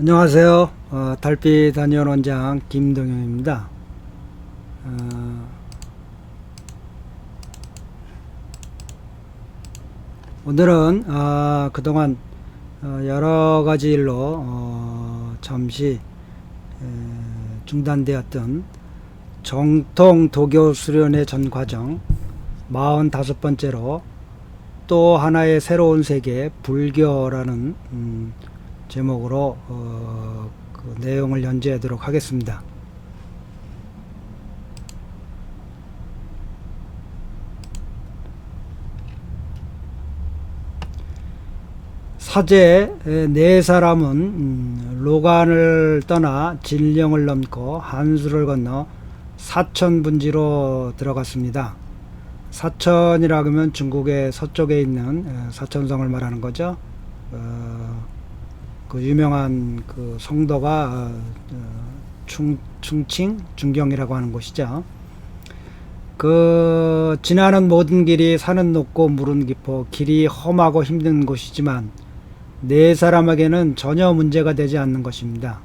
안녕하세요. 달빛 단연 원장 김동영입니다. 오늘은 그동안 여러 가지 일로 잠시 중단되었던 정통 도교 수련의 전 과정 45번째로 또 하나의 새로운 세계 불교라는 제목으로 그 내용을 연재하도록 하겠습니다. 사제 네 사람은 로간을 떠나 진령을 넘고 한수를 건너 사천분지로 들어갔습니다. 사천이라 하면 중국의 서쪽에 있는 사천성을 말하는 거죠. 그 유명한 그 성도가 충칭 중경이라고 하는 곳이죠. 그 지나는 모든 길이 산은 높고 물은 깊어 길이 험하고 힘든 곳이지만 네 사람에게는 전혀 문제가 되지 않는 것입니다.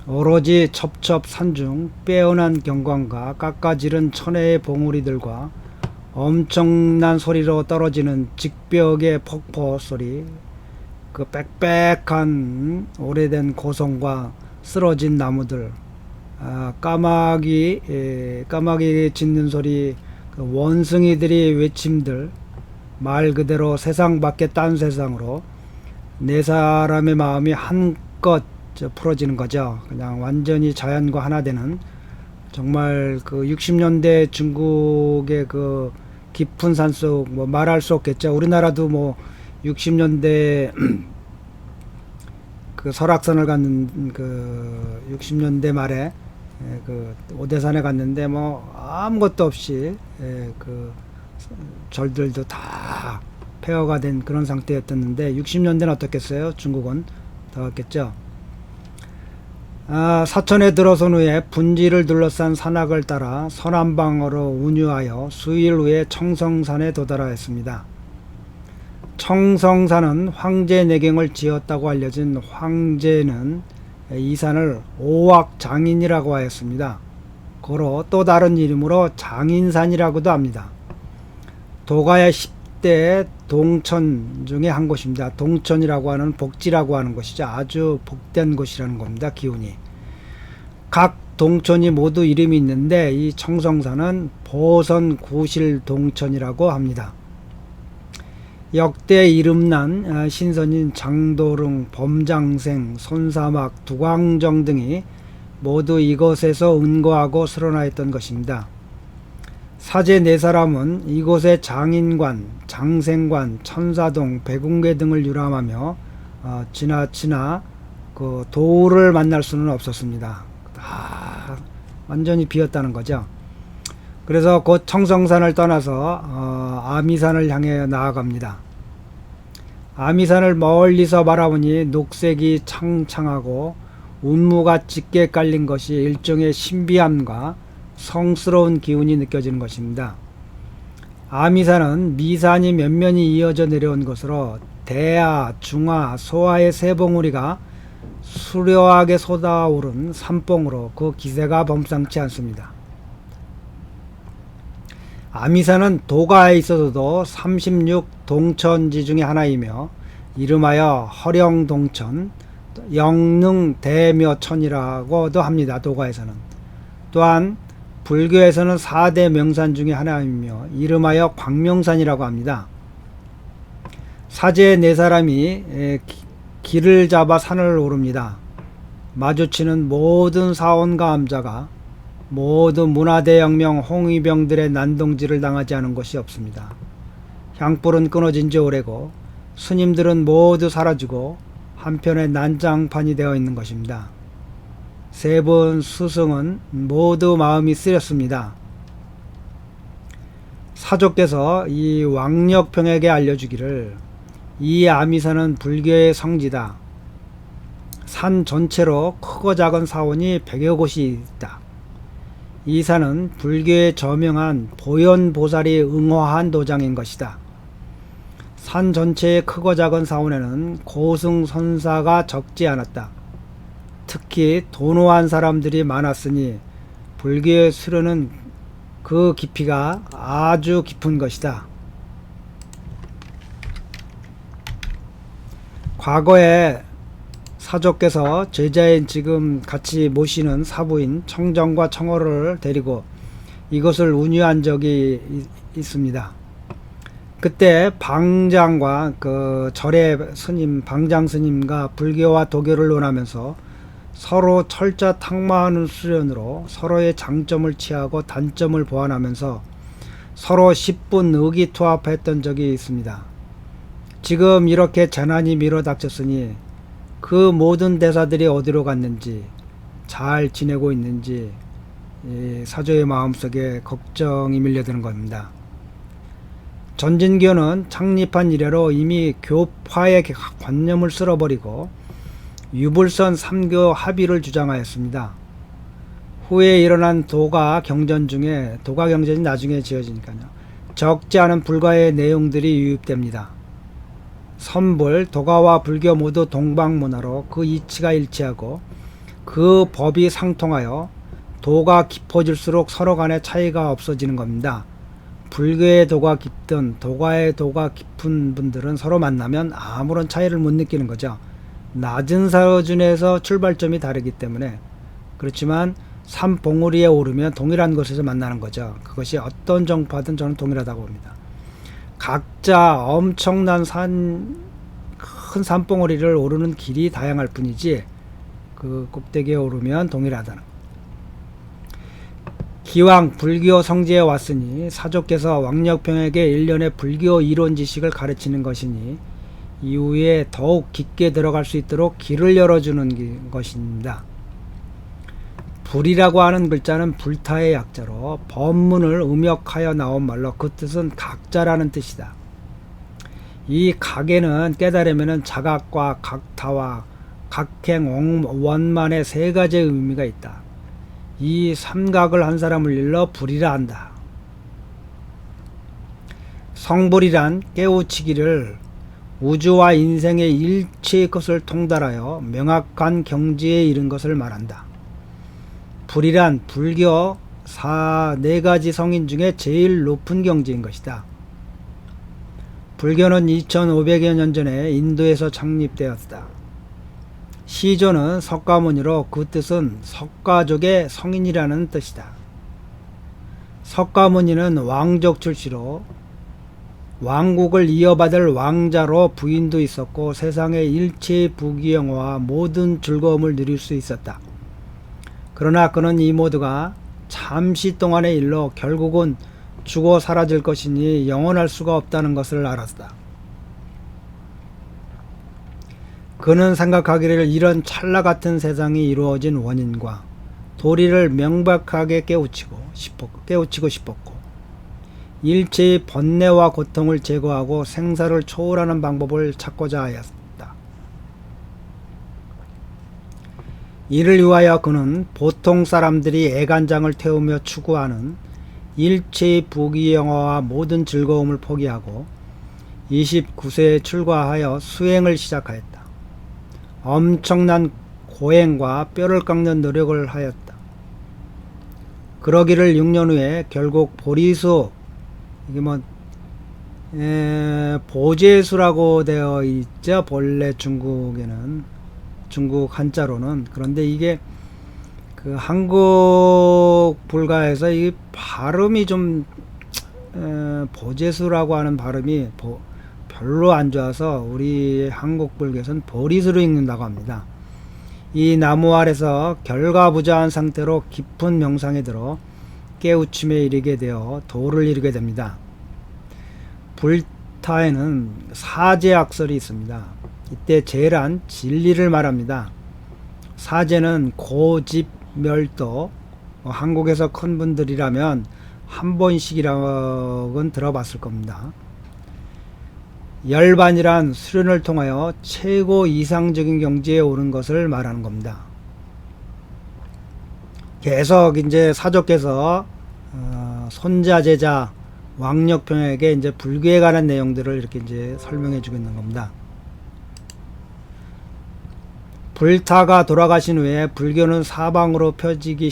오로지 첩첩산중 빼어난 경관과 깎아지른 천혜의 봉우리들과 엄청난 소리로 떨어지는 직벽의 폭포 소리, 그 빽빽한 오래된 고성과 쓰러진 나무들, 까마귀 짖는 소리, 그 원숭이들이 외침들, 말 그대로 세상 밖에 딴 세상으로 네 사람의 마음이 한껏 풀어지는 거죠. 그냥 완전히 자연과 하나 되는, 정말 그 60년대 중국의 그 깊은 산속, 뭐 말할 수 없겠죠. 우리나라도 뭐 60년대 그 설악산을 갔는 그 60년대 말에 그 오대산에 갔는데 뭐 아무것도 없이 그 절들도 다 폐허가 된 그런 상태였었는데 60년대는 어떻겠어요? 중국은 더 갔겠죠. 사천에 들어선 후에 분지를 둘러싼 산악을 따라 서남방으로 운유하여 수일 후에 청성산에 도달하였습니다. 청성산은 황제내경을 지었다고 알려진 황제는 이 산을 오악장인이라고 하였습니다. 고로 또 다른 이름으로 장인산이라고도 합니다. 도가의 10대 동천 중에 한 곳입니다. 동천이라고 하는 복지라고 하는 것이죠. 아주 복된 곳이라는 겁니다. 기운이. 각 동천이 모두 이름이 있는데 이 청성산은 보선구실동천이라고 합니다. 역대 이름난 신선인 장도릉, 범장생, 손사막, 두광정 등이 모두 이곳에서 은거하고 수련하였던 것입니다. 사제 네 사람은 이곳의 장인관, 장생관, 천사동, 백운계 등을 유람하며 지나치나 그 도를 만날 수는 없었습니다. 다 완전히 비었다는 거죠. 그래서 곧 청성산을 떠나서 아미산을 향해 나아갑니다. 아미산을 멀리서 바라보니 녹색이 창창하고 운무가 짙게 깔린 것이 일종의 신비함과 성스러운 기운이 느껴지는 것입니다. 아미산은 미산이 면면이 이어져 내려온 것으로 대하, 중하, 소하의 세 봉우리가 수려하게 쏟아오른 산봉으로 그 기세가 범상치 않습니다. 아미산은 도가에 있어서도 36 동천지 중의 하나이며 이름하여 허령동천, 영능대묘천이라고도 합니다. 도가에서는. 또한 불교에서는 4대 명산 중의 하나이며 이름하여 광명산이라고 합니다. 사제 네 사람이 길을 잡아 산을 오릅니다. 마주치는 모든 사원과 암자가 모두 문화대혁명 홍위병들의 난동질을 당하지 않은 곳이 없습니다. 향불은 끊어진 지 오래고 스님들은 모두 사라지고 한편에 난장판이 되어 있는 것입니다. 세 분 스승은 모두 마음이 쓰렸습니다. 사조께서 이 왕력평에게 알려주기를 이 아미산은 불교의 성지다. 산 전체로 크고 작은 사원이 100여 곳이 있다. 이 산은 불교의 저명한 보현보살이 응화한 도장인 것이다. 산 전체의 크고 작은 사원에는 고승선사가 적지 않았다. 특히 도노한 사람들이 많았으니 불교의 수련은 그 깊이가 아주 깊은 것이다. 과거에 사조께서 제자인 지금 같이 모시는 사부인 청정과 청어를 데리고 이것을 운유한 적이 있습니다. 그때 방장과 그 절의 스님, 방장 스님과 불교와 도교를 논하면서 서로 철자 탁마하는 수련으로 서로의 장점을 취하고 단점을 보완하면서 서로 10분 의기투합했던 적이 있습니다. 지금 이렇게 재난이 밀어닥쳤으니 그 모든 대사들이 어디로 갔는지, 잘 지내고 있는지 사조의 마음속에 걱정이 밀려드는 겁니다. 전진교는 창립한 이래로 이미 교파의 관념을 쓸어버리고 유불선 3교 합의를 주장하였습니다. 후에 일어난 도가 경전이 나중에 지어지니까요. 적지 않은 불가의 내용들이 유입됩니다. 선불, 도가와 불교 모두 동방문화로 그 이치가 일치하고 그 법이 상통하여 도가 깊어질수록 서로 간의 차이가 없어지는 겁니다. 불교의 도가 깊든 도가의 도가 깊은 분들은 서로 만나면 아무런 차이를 못 느끼는 거죠. 낮은 수준에서 출발점이 다르기 때문에. 그렇지만 산봉우리에 오르면 동일한 곳에서 만나는 거죠. 그것이 어떤 정파든 저는 동일하다고 봅니다. 각자 엄청난 큰 산봉우리를 오르는 길이 다양할 뿐이지 그 꼭대기에 오르면 동일하다는 것. 기왕 불교 성지에 왔으니 사조께서 왕력병에게 일련의 불교 이론 지식을 가르치는 것이니 이후에 더욱 깊게 들어갈 수 있도록 길을 열어주는 것입니다. 불이라고 하는 글자는 불타의 약자로 법문을 음역하여 나온 말로 그 뜻은 각자라는 뜻이다. 이 각에는 깨달으면 자각과 각타와 각행 원만의 세 가지의 의미가 있다. 이 삼각을 한 사람을 일러 불이라 한다. 성불이란 깨우치기를 우주와 인생의 일체의 것을 통달하여 명확한 경지에 이른 것을 말한다. 불이란 불교 네 가지 성인 중에 제일 높은 경지인 것이다. 불교는 2500여 년 전에 인도에서 창립되었다. 시조는 석가모니로 그 뜻은 석가족의 성인이라는 뜻이다. 석가모니는 왕족 출시로 왕국을 이어받을 왕자로 부인도 있었고 세상의 일체의 부귀영화와 모든 즐거움을 누릴 수 있었다. 그러나 그는 이 모두가 잠시 동안의 일로 결국은 죽어 사라질 것이니 영원할 수가 없다는 것을 알았다. 그는 생각하기를 이런 찰나 같은 세상이 이루어진 원인과 도리를 명백하게 깨우치고 싶었고 일체의 번뇌와 고통을 제거하고 생사를 초월하는 방법을 찾고자 하였다. 이를 위하여 그는 보통 사람들이 애간장을 태우며 추구하는 일체의 부귀영화와 모든 즐거움을 포기하고 29세에 출가하여 수행을 시작하였다. 엄청난 고행과 뼈를 깎는 노력을 하였다. 그러기를 6년 후에 결국 보리수, 이게 보제수라고 되어 있죠. 본래 중국 한자로는. 그런데 이게 그 한국 불가에서 이 발음이 좀 보제수라고 하는 발음이 별로 안 좋아서 우리 한국 불교에서는 보리수로 읽는다고 합니다. 이 나무 아래서 결과부자한 상태로 깊은 명상에 들어 깨우침에 이르게 되어 도를 이루게 됩니다. 불타에는 사제악설이 있습니다. 이때 제란 진리를 말합니다. 사제는 고집멸도, 한국에서 큰 분들이라면 한 번씩이라고는 들어봤을 겁니다. 열반이란 수련을 통하여 최고 이상적인 경지에 오른 것을 말하는 겁니다. 계속 이제 사조께서 손자 제자 왕력평에게 이제 불교에 관한 내용들을 이렇게 이제 설명해 주고 있는 겁니다. 불타가 돌아가신 후에 불교는 사방으로 퍼지기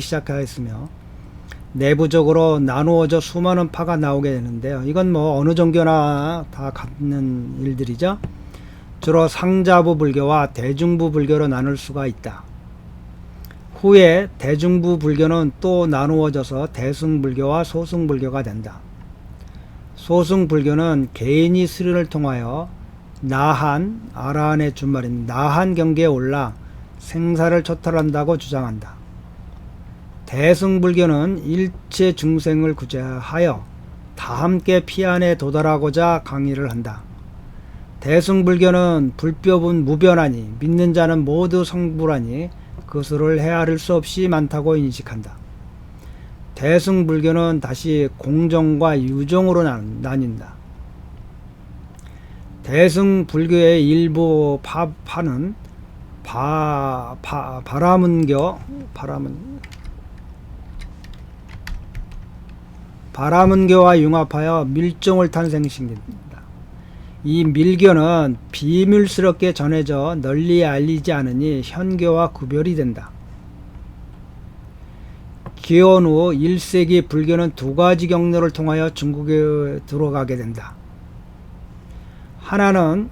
시작하였으며 내부적으로 나누어져 수많은 파가 나오게 되는데요. 이건 뭐 어느 종교나 다 갖는 일들이죠. 주로 상자부 불교와 대중부 불교로 나눌 수가 있다. 후에 대중부 불교는 또 나누어져서 대승불교와 소승불교가 된다. 소승불교는 개인이 수련을 통하여 나한, 아라한의 준말인 나한 경계에 올라 생사를 초탈한다고 주장한다. 대승불교는 일체 중생을 구제하여 다 함께 피안에 도달하고자 강의를 한다. 대승불교는 불법은 무변하니 믿는 자는 모두 성불하니 그것을 헤아릴 수 없이 많다고 인식한다. 대승불교는 다시 공정과 유정으로 나뉜다. 대승불교의 일부 파는 바라문교와 융합하여 밀종을 탄생시킨다. 이 밀교는 비밀스럽게 전해져 널리 알리지 않으니 현교와 구별이 된다. 기원 후 1세기 불교는 두 가지 경로를 통하여 중국에 들어가게 된다. 하나는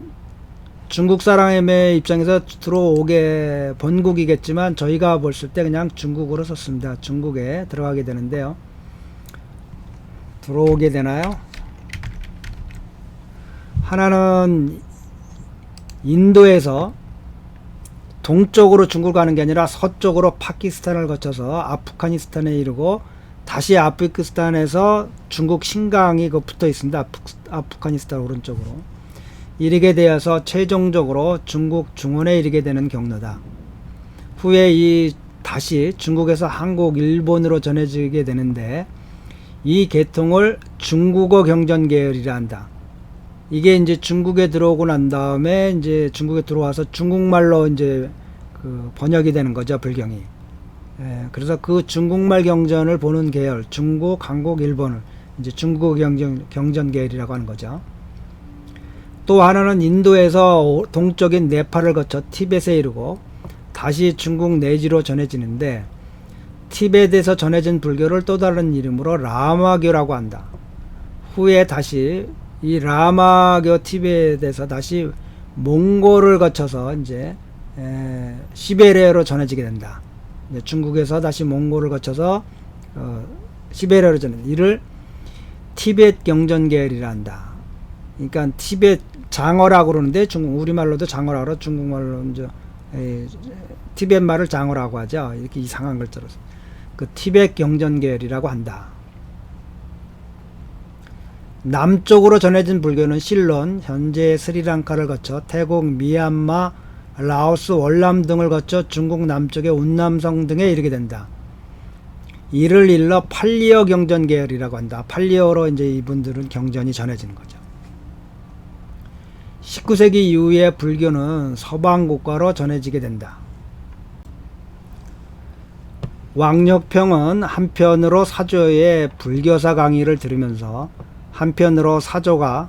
중국 사람의 입장에서 들어오게 본국이겠지만 저희가 봤을 때 그냥 중국으로 썼습니다. 중국에 들어가게 되는데요. 들어오게 되나요? 하나는 인도에서 동쪽으로 중국을 가는 게 아니라 서쪽으로 파키스탄을 거쳐서 아프가니스탄에 이르고 다시 아프가니스탄에서 중국 신강이 붙어 있습니다. 아프가니스탄 오른쪽으로 이르게 되어서 최종적으로 중국 중원에 이르게 되는 경로다. 후에 다시 중국에서 한국, 일본으로 전해지게 되는데 이 계통을 중국어 경전 계열이라 한다. 이게 이제 중국에 들어오고 난 다음에 이제 중국에 들어와서 중국말로 이제 그 번역이 되는 거죠, 불경이. 그래서 그 중국말 경전을 보는 계열, 중국, 한국, 일본을 이제 중국어 경전 계열이라고 하는 거죠. 또 하나는 인도에서 동쪽인 네팔을 거쳐 티벳에 이르고 다시 중국 내지로 전해지는데 티벳에서 전해진 불교를 또 다른 이름으로 라마교라고 한다. 후에 다시 이 라마교 티벳에서 다시 몽골을 거쳐서 이제 시베리아로 전해지게 된다. 중국에서 다시 몽골을 거쳐서 시베리아로 전해진다. 이를 티벳 경전계열이라 한다. 그러니까 티벳 장어라고 그러는데 우리말로도 장어라고 그러고 중국말로 이제 티벳 말을 장어라고 하죠. 이렇게 이상한 걸 들어서 그 티벳 경전계열이라고 한다. 남쪽으로 전해진 불교는 실론, 현재 스리랑카를 거쳐 태국, 미얀마, 라오스, 월남 등을 거쳐 중국 남쪽의 운남성 등에 이르게 된다. 이를 일러 팔리어 경전 계열이라고 한다. 팔리어로 이제 이분들은 경전이 전해지는 거죠. 19세기 이후에 불교는 서방 국가로 전해지게 된다. 왕력평은 한편으로 사조의 불교사 강의를 들으면서 한편으로 사조가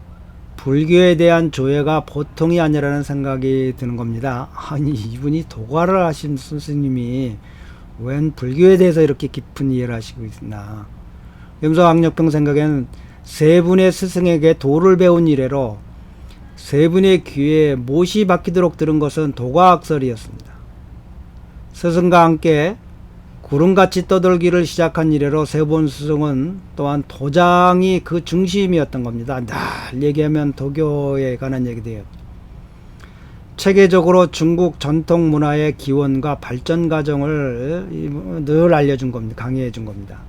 불교에 대한 조예가 보통이 아니라는 생각이 드는 겁니다. 아니 이분이 도가를 하신 스님이 웬 불교에 대해서 이렇게 깊은 이해를 하시고 있나. 그러면서 왕력평 생각에는 세 분의 스승에게 도를 배운 이래로 세 분의 귀에 못이 박히도록 들은 것은 도가학설이었습니다. 스승과 함께 구름같이 떠돌기를 시작한 이래로 세본 스승은 또한 도장이 그 중심이었던 겁니다. 날 얘기하면 도교에 관한 얘기돼요. 체계적으로 중국 전통 문화의 기원과 발전 과정을 늘 알려준 겁니다. 강의해 준 겁니다.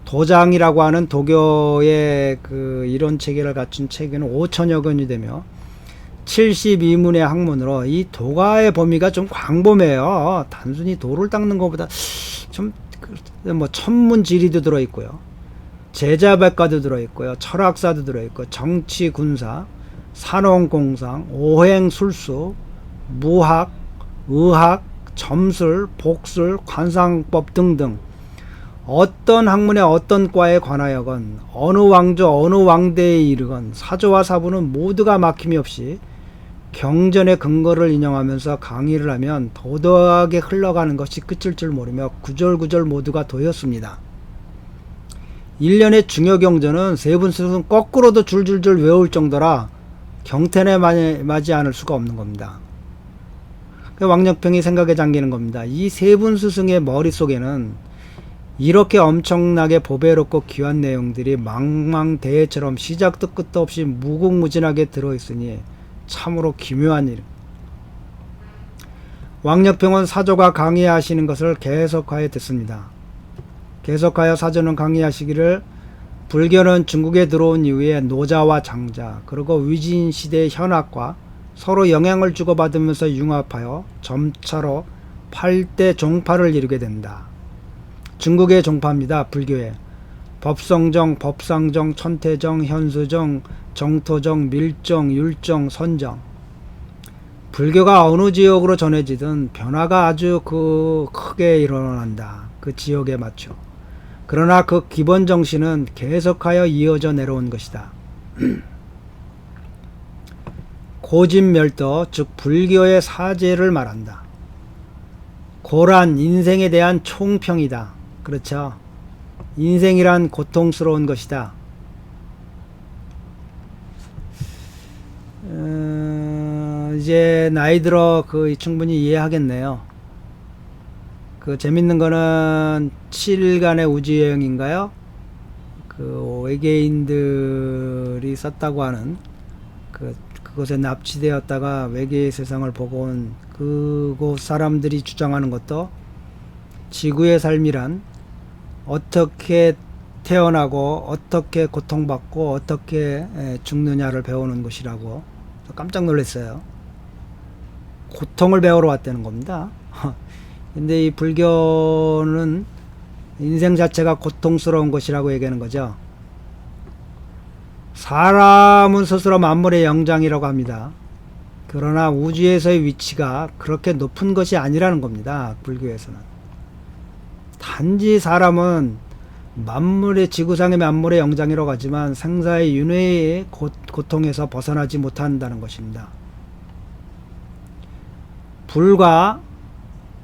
도장이라고 하는 도교의 그 이론 체계를 갖춘 체계는 5천여 권이 되며 72문의 학문으로 이 도가의 범위가 좀 광범해요. 단순히 도를 닦는 것보다 좀 뭐 천문지리도 들어있고요, 제자백과도 들어있고요, 철학사도 들어있고, 정치, 군사, 산업공상, 오행술수, 무학, 의학, 점술, 복술, 관상법 등등 어떤 학문의 어떤 과에 관하여건 어느 왕조 어느 왕대에 이르건 사조와 사부는 모두가 막힘이 없이 경전의 근거를 인용하면서 강의를 하면 도도하게 흘러가는 것이 끝일 줄 모르며 구절구절 모두가 도였습니다. 일련의 중요 경전은 세분수는 거꾸로도 줄줄줄 외울 정도라 경텐에 맞지 않을 수가 없는 겁니다. 왕녕평이 생각에 잠기는 겁니다. 이 세분스승의 머릿속에는 이렇게 엄청나게 보배롭고 귀한 내용들이 망망대해처럼 시작도 끝도 없이 무궁무진하게 들어있으니 참으로 기묘한 일. 왕녕평은 사조가 강의하시는 것을 계속하여 듣습니다. 계속하여 사조는 강의하시기를 불교는 중국에 들어온 이후에 노자와 장자 그리고 위진 시대의 현학과 서로 영향을 주고받으면서 융합하여 점차로 8대 종파를 이루게 된다. 중국의 종파입니다. 불교에 법성정, 법상정, 천태정, 현수정, 정토정, 밀정, 율정, 선정. 불교가 어느 지역으로 전해지든 변화가 아주 크게 일어난다. 그 지역에 맞춰. 그러나 그 기본 정신은 계속하여 이어져 내려온 것이다. 고진멸도, 즉 불교의 사제를 말한다. 고란 인생에 대한 총평이다. 그렇죠. 인생이란 고통스러운 것이다. 이제 나이 들어 충분히 이해하겠네요. 재밌는 거는 7일간의 우주여행인가요? 외계인들이 썼다고 하는 그곳에 납치되었다가 외계의 세상을 보고 온 그곳 사람들이 주장하는 것도 지구의 삶이란 어떻게 태어나고 어떻게 고통받고 어떻게 죽느냐를 배우는 것이라고 깜짝 놀랐어요. 고통을 배우러 왔다는 겁니다. 근데 이 불교는 인생 자체가 고통스러운 것이라고 얘기하는 거죠. 사람은 스스로 만물의 영장이라고 합니다. 그러나 우주에서의 위치가 그렇게 높은 것이 아니라는 겁니다. 불교에서는. 단지 사람은 지구상의 만물의 영장이라고 하지만 생사의 윤회의 고통에서 벗어나지 못한다는 것입니다. 불과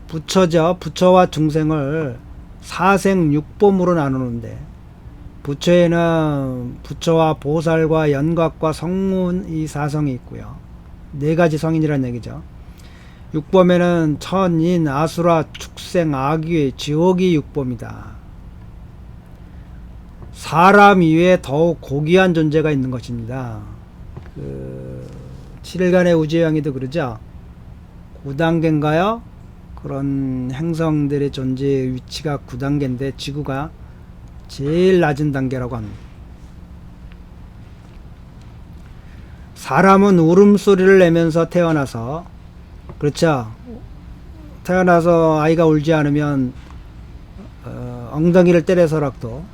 부처와 중생을 사생육범으로 나누는데 부처에는 부처와 보살과 연각과 성문 이 사성이 있고요. 4가지 성인이라는 얘기죠. 육범에는 천인, 아수라, 축생, 악귀, 지옥이 육범이다. 사람 이외에 더욱 고귀한 존재가 있는 것입니다. 7일간의 우주여행이도 그러죠. 9단계인가요? 그런 행성들의 존재의 위치가 9단계인데 지구가 제일 낮은 단계라고 합니다. 사람은 울음소리를 내면서 태어나서, 그렇죠. 태어나서 아이가 울지 않으면 엉덩이를 때려서라도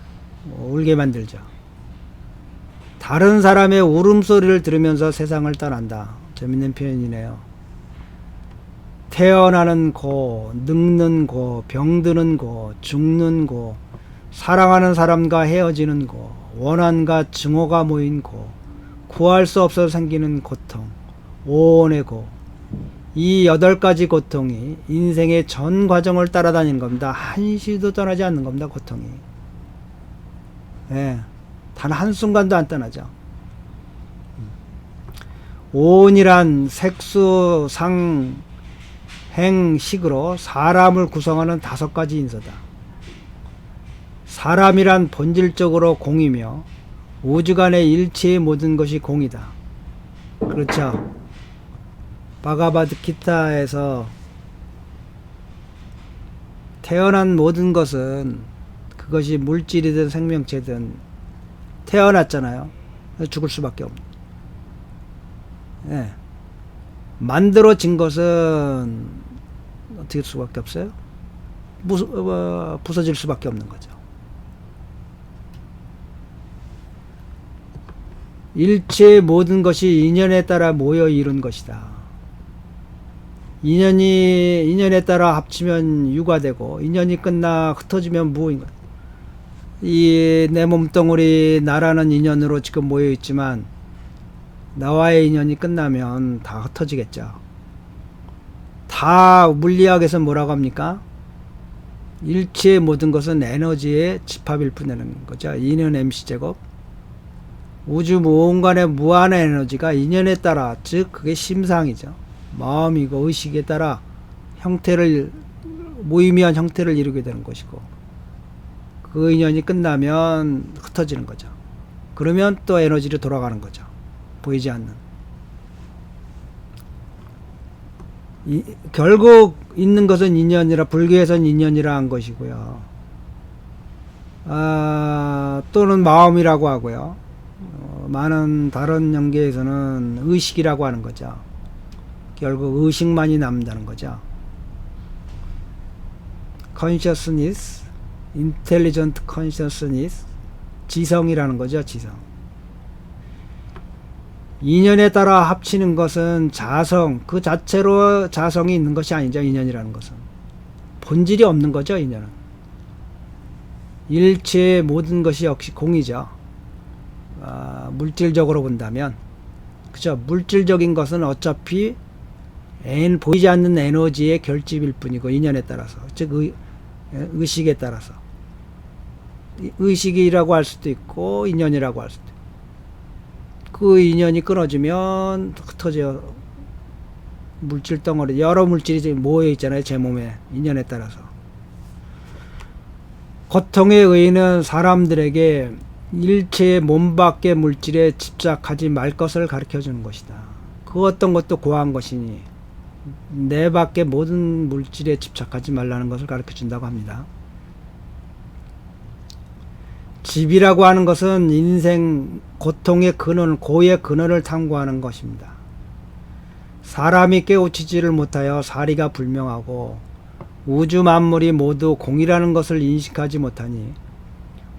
울게 만들죠. 다른 사람의 울음소리를 들으면서 세상을 떠난다. 재밌는 표현이네요. 태어나는 고, 늙는 고, 병드는 고, 죽는 고, 사랑하는 사람과 헤어지는 고, 원한과 증오가 모인 고, 구할 수 없어서 생기는 고통, 오온의 고, 이 8가지 고통이 인생의 전 과정을 따라다니는 겁니다. 한시도 떠나지 않는 겁니다. 고통이. 예, 단 한순간도 안 떠나죠. 오온이란 색수, 상, 행, 식으로 사람을 구성하는 5가지 인서다. 사람이란 본질적으로 공이며 우주간의 일체의 모든 것이 공이다. 그렇죠. 바가바드기타에서 태어난 모든 것은 그것이 물질이든 생명체든 태어났잖아요. 죽을 수밖에 없는. 예. 만들어진 것은 어떻게 할 수밖에 없어요? 부서질 수밖에 없는 거죠. 일체의 모든 것이 인연에 따라 모여 이룬 것이다. 인연에 따라 합치면 유가 되고 인연이 끝나 흩어지면 무인 것. 이 내 몸뚱아리 나라는 인연으로 지금 모여 있지만 나와의 인연이 끝나면 다 흩어지겠죠. 다 물리학에서 뭐라고 합니까? 일체의 모든 것은 에너지의 집합일 뿐이라는 거죠. 인연 MC 제곱. 우주 무언간의 무한의 에너지가 인연에 따라, 즉 그게 심상이죠. 마음이고 의식에 따라 형태를, 무의미한 형태를 이루게 되는 것이고, 그 인연이 끝나면 흩어지는 거죠. 그러면 또 에너지로 돌아가는 거죠. 보이지 않는. 결국 있는 것은 인연이라, 불교에서는 인연이라 한 것이고요. 또는 마음이라고 하고요. 많은 다른 연계에서는 의식이라고 하는 거죠. 결국 의식만이 남는다는 거죠. consciousness, intelligent consciousness, 지성이라는 거죠. 지성. 인연에 따라 합치는 것은 자성, 그 자체로 자성이 있는 것이 아니죠. 인연이라는 것은 본질이 없는 거죠. 인연은 일체의 모든 것이 역시 공이죠. 물질적으로 본다면, 그죠? 물질적인 것은 어차피 보이지 않는 에너지의 결집일 뿐이고, 인연에 따라서, 즉 의식에 따라서, 의식이라고 할 수도 있고 인연이라고 할 수도 있고, 그 인연이 끊어지면 흩어져. 물질 덩어리, 여러 물질이 모여 있잖아요. 제 몸에, 인연에 따라서. 고통에 의는 사람들에게 일체의 몸 밖의 물질에 집착하지 말 것을 가르쳐 주는 것이다. 그 어떤 것도 고한 것이니 내 밖의 모든 물질에 집착하지 말라는 것을 가르쳐 준다고 합니다. 집이라고 하는 것은 인생 고통의 근원, 고의 근원을 탐구하는 것입니다. 사람이 깨우치지를 못하여 사리가 불명하고 우주 만물이 모두 공이라는 것을 인식하지 못하니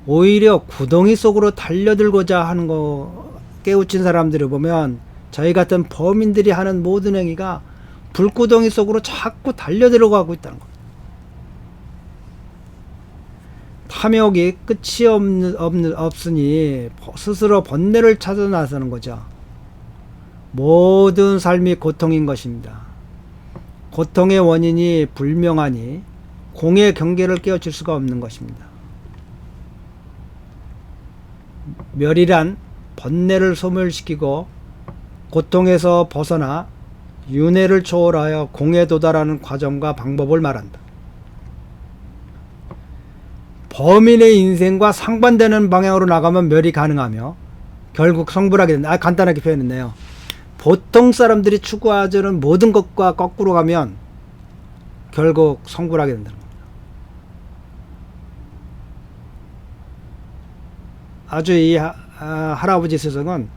오히려 구덩이 속으로 달려들고자 하는 거, 깨우친 사람들을 보면 저희 같은 범인들이 하는 모든 행위가 불구덩이 속으로 자꾸 달려들어가고 있다는 겁니다. 탐욕이 끝이 없으니 스스로 번뇌를 찾아 나서는 거죠. 모든 삶이 고통인 것입니다. 고통의 원인이 불명하니 공의 경계를 깨우칠 수가 없는 것입니다. 멸이란 번뇌를 소멸시키고 고통에서 벗어나 윤회를 초월하여 공에 도달하는 과정과 방법을 말한다. 범인의 인생과 상반되는 방향으로 나가면 멸이 가능하며 결국 성불하게 된다. 간단하게 표현했네요. 보통 사람들이 추구하려는 모든 것과 거꾸로 가면 결국 성불하게 된다는 겁니다. 아주 이 할아버지 스승은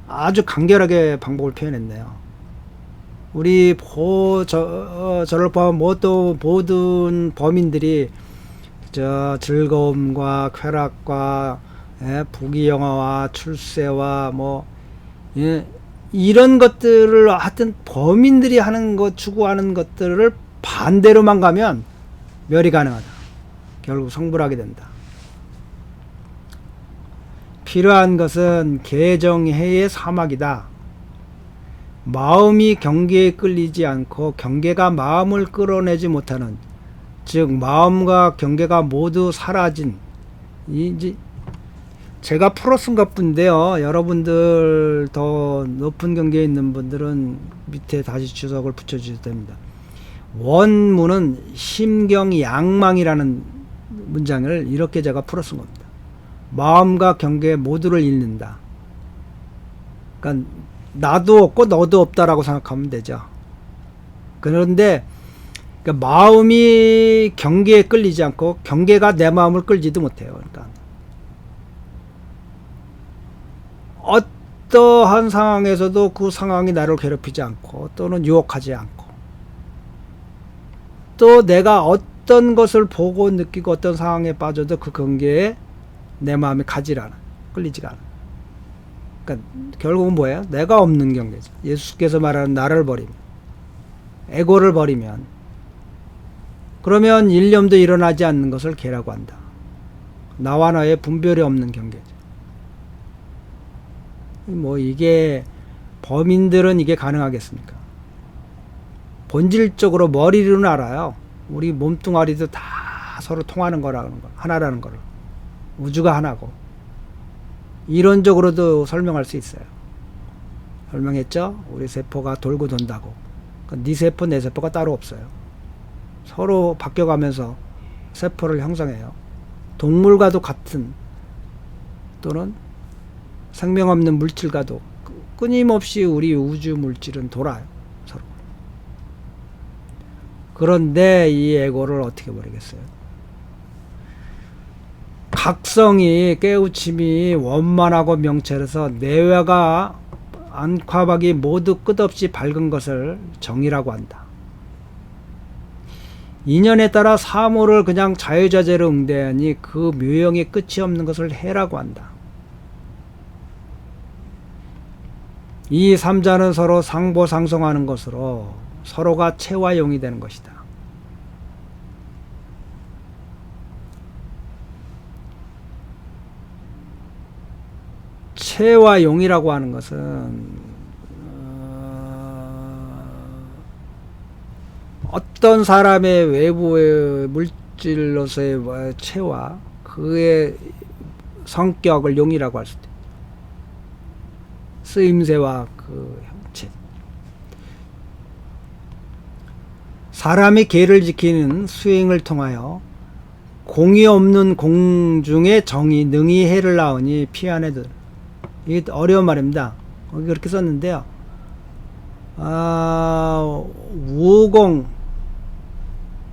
아주 간결하게 방법을 표현했네요. 우리 저를 포함한 모든 범인들이 즐거움과 쾌락과 부귀영화와 출세와 이런 것들을 하여튼 범인들이 하는 것, 추구하는 것들을 반대로만 가면 멸이 가능하다. 결국 성불하게 된다. 필요한 것은 개정해의 사막이다. 마음이 경계에 끌리지 않고 경계가 마음을 끌어내지 못하는, 즉 마음과 경계가 모두 사라진, 이제 제가 풀어쓴 것뿐인데요. 여러분들 더 높은 경계에 있는 분들은 밑에 다시 주석을 붙여주셔도 됩니다. 원문은 심경양망이라는 문장을 이렇게 제가 풀어쓴 겁니다. 마음과 경계 모두를 잃는다. 그러니까 나도 없고 너도 없다라고 생각하면 되죠. 그런데 그러니까 마음이 경계에 끌리지 않고 경계가 내 마음을 끌지도 못해요. 그러니까 어떠한 상황에서도 그 상황이 나를 괴롭히지 않고 또는 유혹하지 않고, 또 내가 어떤 것을 보고 느끼고 어떤 상황에 빠져도 그 경계에 내 마음이 가지 않아, 끌리지가 않아. 그러니까 결국은 뭐예요? 내가 없는 경계죠. 예수께서 말하는 나를 버리면, 에고를 버리면, 그러면 일념도 일어나지 않는 것을 개라고 한다. 나와 너의 분별이 없는 경계죠. 뭐 이게 범인들은 이게 가능하겠습니까? 본질적으로 머리로는 알아요. 우리 몸뚱아리도 다 서로 통하는 거라는 거, 하나라는 거를. 우주가 하나고. 이론적으로도 설명할 수 있어요. 설명했죠? 우리 세포가 돌고 돈다고. 네 세포, 내 세포가 따로 없어요. 서로 바뀌어가면서 세포를 형성해요. 동물과도 같은, 또는 생명 없는 물질과도 끊임없이 우리 우주 물질은 돌아요. 서로. 그런데 이 에고를 어떻게 버리겠어요? 각성이, 깨우침이 원만하고 명철해서 내외가 안팎이 모두 끝없이 밝은 것을 정의라고 한다. 인연에 따라 사물을 그냥 자유자재로 응대하니 그 묘형이 끝이 없는 것을 해라고 한다. 이 삼자는 서로 상보상성하는 것으로 서로가 체와 용이 되는 것이다. 체와 용이라고 하는 것은 어떤 사람의 외부의 물질로서의 체와 그의 성격을 용이라고 할 수도 있다. 쓰임새와 그 형체. 사람이 계를 지키는 수행을 통하여 공이 없는 공중의 정이 능히 해를 낳으니 피안에도. 이게 어려운 말입니다. 거기 그렇게 썼는데요. 우공,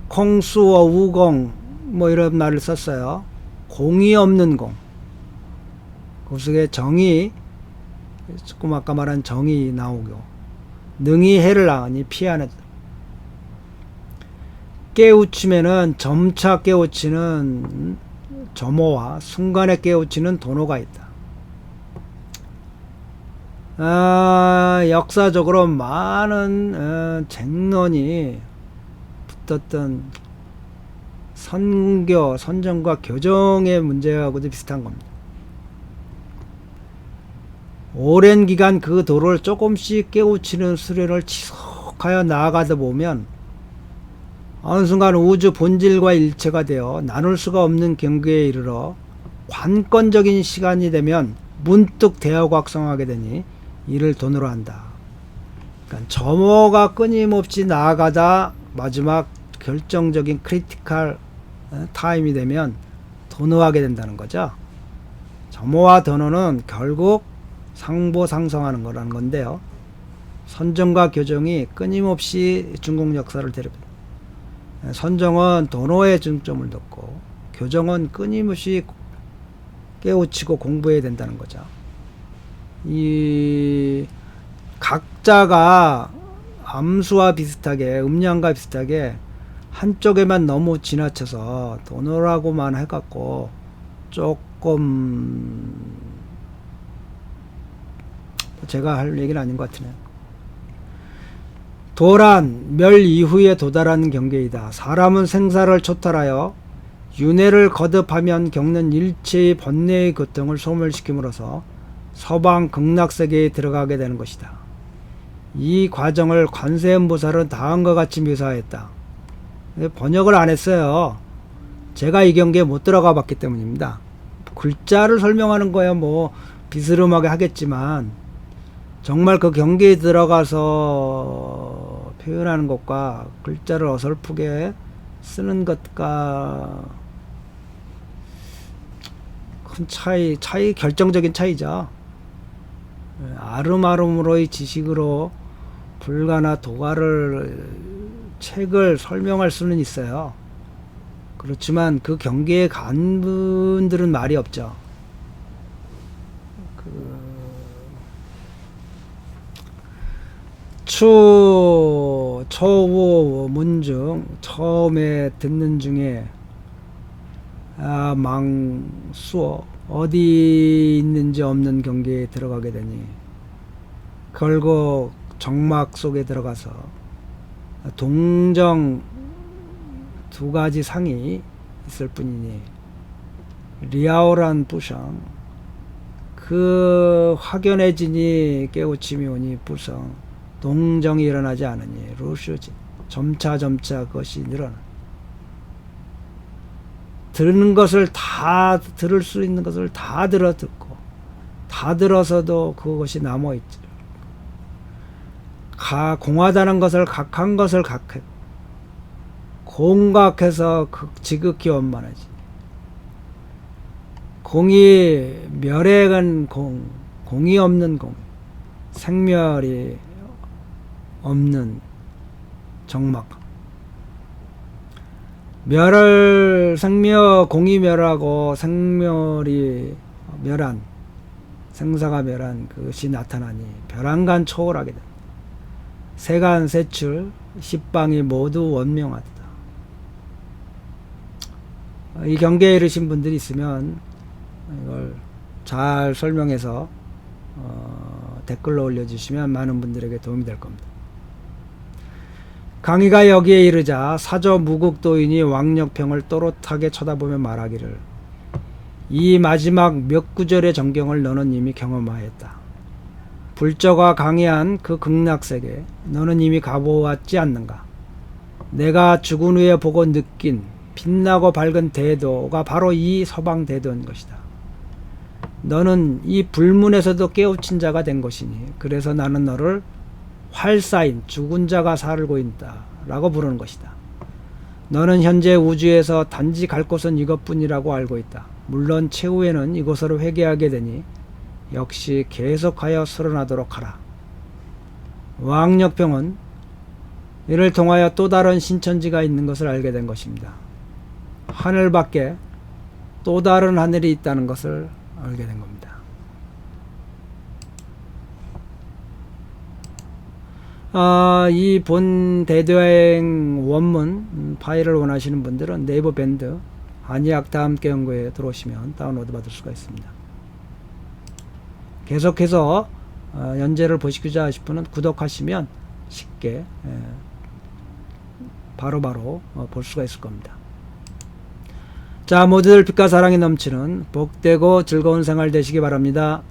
공수어 우공, 뭐 이런 말을 썼어요. 공이 없는 공. 그 속에 정이, 조금 아까 말한 정이 나오고, 능히 해를 낳으니 피안에도. 깨우침에는 점차 깨우치는 점호와 순간에 깨우치는 도노가 있다. 역사적으로 많은 쟁론이 붙었던 선교, 선정과 교정의 문제하고도 비슷한 겁니다. 오랜 기간 그 도를 조금씩 깨우치는 수련을 지속하여 나아가다 보면 어느 순간 우주 본질과 일체가 되어 나눌 수가 없는 경계에 이르러 관건적인 시간이 되면 문득 대화각성하게 되니 이를 돈으로 한다. 그러니까 점호가 끊임없이 나아가다 마지막 결정적인 크리티컬 타임이 되면 도노하게 된다는 거죠. 점호와 도노는 결국 상보상성하는 거라는 건데요. 선정과 교정이 끊임없이 중국 역사를 데려옵니다. 선정은 도노에 중점을 뒀고 교정은 끊임없이 깨우치고 공부해야 된다는 거죠. 이 각자가 암수와 비슷하게, 음양과 비슷하게 한쪽에만 너무 지나쳐서 도노라고만 해갖고 조금 제가 할 얘기는 아닌 것 같으네요. 도란, 멸 이후에 도달하는 경계이다. 사람은 생사를 초탈하여 윤회를 거듭하면 겪는 일체의 번뇌의 고통을 소멸시킴으로써 서방 극락세계에 들어가게 되는 것이다. 이 과정을 관세음보살은 다음과 같이 묘사했다. 번역을 안 했어요. 제가 이 경계에 못 들어가 봤기 때문입니다. 글자를 설명하는 거야 뭐 비스름하게 하겠지만 정말 그 경계에 들어가서 표현하는 것과 글자를 어설프게 쓰는 것과 큰 차이, 결정적인 차이죠. 아름아름으로의 지식으로 불가나 도가를 책을 설명할 수는 있어요. 그렇지만 그 경계에 간 분들은 말이 없죠. 초우 문중 처음에 듣는 중에 망수어 어디 있는지 없는 경계에 들어가게 되니 결국 정막 속에 들어가서 동정 두 가지 상이 있을 뿐이니 리아오란 부상 그 확연의 진이 깨우침이 오니 부상 동정이 일어나지 않으니 루슈진 점차 그것이 늘어나 들은 것을 다 들을 수 있는 것을 다 들어 듣고 다 들어서도 그것이 남아있지. 공하다는 것을 각한 것을 각해 공각해서 지극히 원만하지. 공이 멸액은 공이 없는 공, 생멸이 없는 정막. 공이 멸하고 생멸이 멸한, 생사가 멸한 그것이 나타나니 별안간 초월하게 된다. 세간 세출 십방이 모두 원명하다. 이 경계에 이르신 분들이 있으면 이걸 잘 설명해서 댓글로 올려주시면 많은 분들에게 도움이 될 겁니다. 강의가 여기에 이르자 사저 무국도인이 왕력평을 또렷하게 쳐다보며 말하기를 이 마지막 몇 구절의 정경을 너는 이미 경험하였다. 불저가 강해한 그 극락세계 너는 이미 가보았지 않는가. 내가 죽은 후에 보고 느낀 빛나고 밝은 대도가 바로 이 서방대도인 것이다. 너는 이 불문에서도 깨우친 자가 된 것이니 그래서 나는 너를 활사인 죽은 자가 살고 있다 라고 부르는 것이다. 너는 현재 우주에서 단지 갈 곳은 이것뿐이라고 알고 있다. 물론 최후에는 이곳으로 회귀하게 되니 역시 계속하여 수련하도록 하라. 왕력평은 이를 통하여 또 다른 신천지가 있는 것을 알게 된 것입니다. 하늘 밖에 또 다른 하늘이 있다는 것을 알게 된 겁니다. 이 본 대도여행 원문 파일을 원하시는 분들은 네이버 밴드 한의학 다함께 연구에 들어오시면 다운로드 받을 수가 있습니다. 계속해서 연재를 보시고자 하실 분은 구독하시면 쉽게 바로바로 볼 수가 있을 겁니다. 자, 모두들 빛과 사랑이 넘치는 복되고 즐거운 생활 되시기 바랍니다.